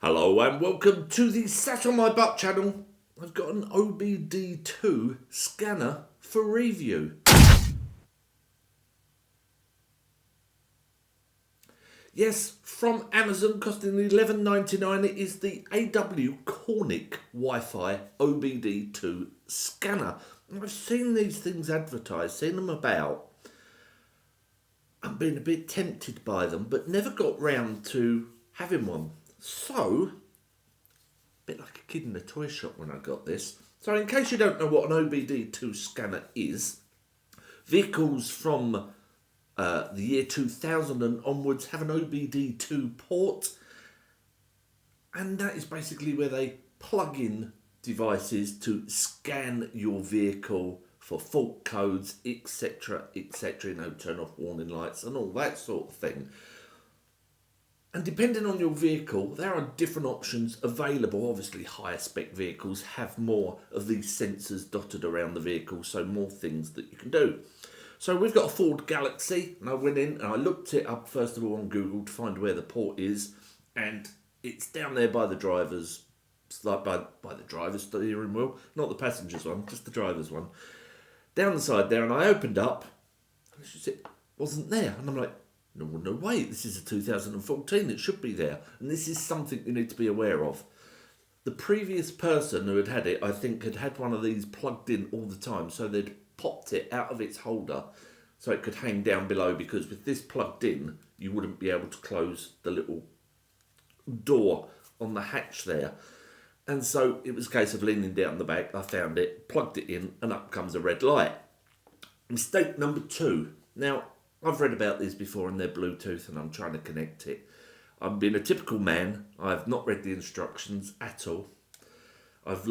Hello and welcome to the Sat on My Butt channel. I've got an OBD2 scanner for review. Yes, from Amazon, costing $11.99. It is the AWcornic Wi-Fi OBD2 scanner. I've seen these things advertised, seen them about. I've been a bit tempted by them, but never got round to having one. So, a bit like a kid in a toy shop when I got this. So in case you don't know what an OBD2 scanner is, vehicles from the year 2000 and onwards have an OBD2 port, and that is basically where they plug in devices to scan your vehicle for fault codes, etc, etc, turn off warning lights and all that sort of thing. And depending on your vehicle, there are different options available. Obviously, higher spec vehicles have more of these sensors dotted around the vehicle, so more things that you can do. So we've got a Ford Galaxy, and I went in and I looked it up first of all on Google to find where the port is, and it's down there by the driver's, like by the driver's steering wheel, not the passenger's one, just the driver's one. Down the side there, and I opened up, and it wasn't there, and I'm like, no way, this is a 2014, it should be there. And this is something you need to be aware of. The previous person who had it, I think, had had one of these plugged in all the time, so they'd popped it out of its holder so it could hang down below, because with this plugged in, you wouldn't be able to close the little door on the hatch there. And so it was a case of leaning down the back. I found it, plugged it in, and up comes a red light. Mistake number 2. Now, I've read about these before and they're Bluetooth, and I'm trying to connect it. I'm being a typical man. I've not read the instructions at all. I've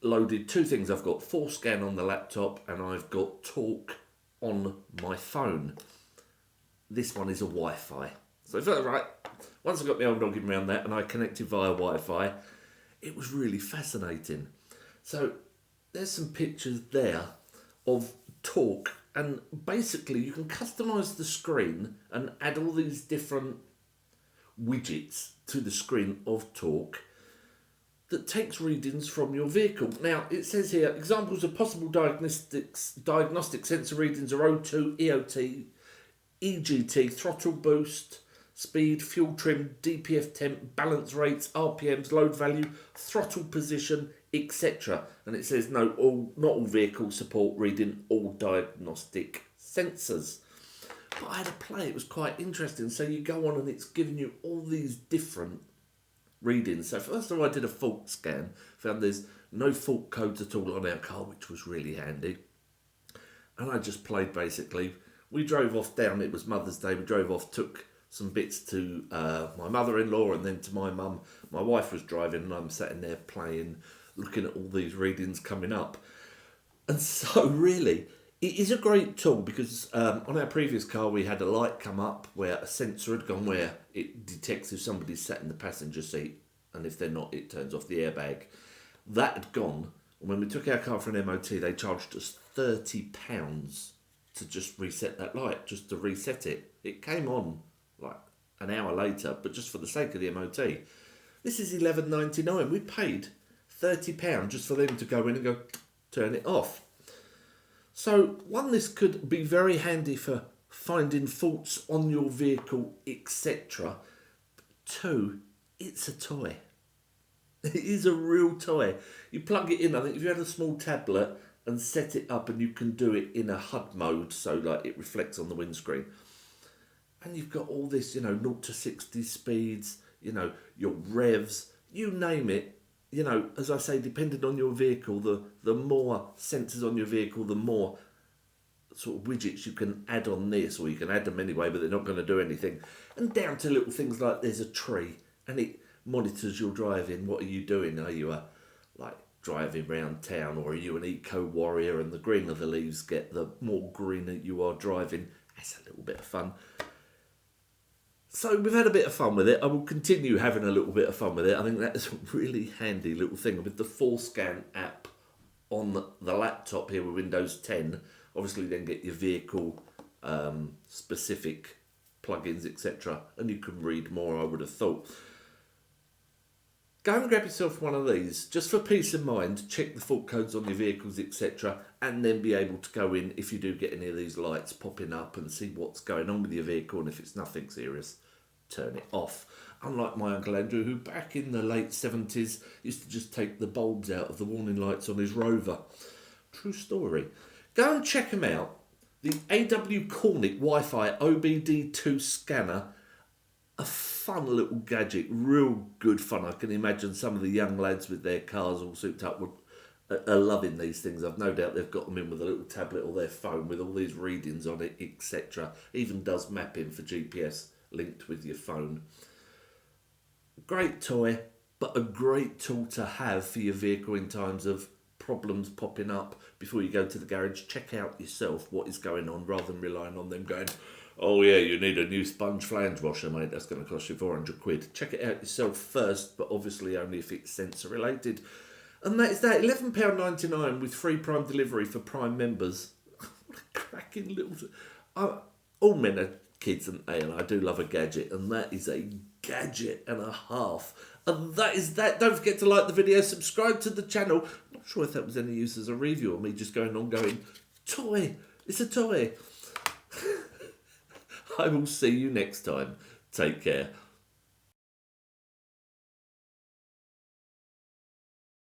loaded 2 things. I've got ForScan on the laptop and I've got Talk on my phone. This one is a Wi-Fi. So I felt right. Once I got my old noggin around that and I connected via Wi-Fi, it was really fascinating. So there's some pictures there of Talk, and basically you can customize the screen and add all these different widgets to the screen of Talk that takes readings from your vehicle. Now it says here, examples of possible diagnostic sensor readings are O2, EOT, EGT, throttle boost, speed, fuel trim, DPF temp, balance rates, RPMs, load value, throttle position, etc. And it says not all vehicles support reading all diagnostic sensors. But I had to play, it was quite interesting. So you go on and it's giving you all these different readings. So first of all, I did a fault scan, found there's no fault codes at all on our car, which was really handy. And I just played basically. We drove off down, it was Mother's Day, we drove off, took some bits to my mother-in-law and then to my mum. My wife was driving and I'm sitting there playing, looking at all these readings coming up. And so really, it is a great tool, because on our previous car we had a light come up where a sensor had gone, where it detects if somebody's sat in the passenger seat, and if they're not, it turns off the airbag. That had gone, and when we took our car for an MOT, they charged us £30 to just reset that light, just to reset it. It came on like an hour later, but just for the sake of the MOT. This is $11.99. We paid £30 just for them to go in and go turn it off. So one, this could be very handy for finding faults on your vehicle, etc. 2, it's a toy. It is a real toy. You plug it in, I think if you had a small tablet and set it up, and you can do it in a HUD mode, so like it reflects on the windscreen. And you've got all this, 0 to 60 speeds, your revs, you name it. As I say, depending on your vehicle, the more sensors on your vehicle, the more sort of widgets you can add on this, or you can add them anyway, but they're not going to do anything. And down to little things like there's a tree, and it monitors your driving. What are you doing? Are you driving around town, or are you an eco warrior? And the greener the leaves get, the more greener you are driving. That's a little bit of fun. So we've had a bit of fun with it. I will continue having a little bit of fun with it. I think that's a really handy little thing with the ForScan app on the laptop here with Windows 10. Obviously then get your vehicle specific plugins, etc. And you can read more, I would have thought. Go and grab yourself one of these, just for peace of mind. Check the fault codes on your vehicles, etc. And then be able to go in, if you do get any of these lights popping up, and see what's going on with your vehicle. And if it's nothing serious, turn it off. Unlike my Uncle Andrew, who back in the late 70s used to just take the bulbs out of the warning lights on his Rover. True story. Go and check them out. The AWcornic Wi-Fi OBD2 Scanner. A fun little gadget, real good fun. I can imagine some of the young lads with their cars all souped up are loving these things. I've no doubt they've got them in with a little tablet or their phone with all these readings on it, etc. Even does mapping for GPS linked with your phone. Great toy, but a great tool to have for your vehicle in times of problems popping up. Before you go to the garage, check out yourself what is going on, rather than relying on them going, oh yeah, you need a new sponge flange washer, mate, that's going to cost you 400 quid. Check it out yourself first, but obviously only if it's sensor related. And that is that, £11.99 with free Prime delivery for Prime members. What a cracking little... all men are kids, aren't they? And I do love a gadget, and that is a gadget and a half. And that is that. Don't forget to like the video, subscribe to the channel. I'm not sure if that was any use as a review, or me just going on going, toy, it's a toy. I will see you next time. Take care.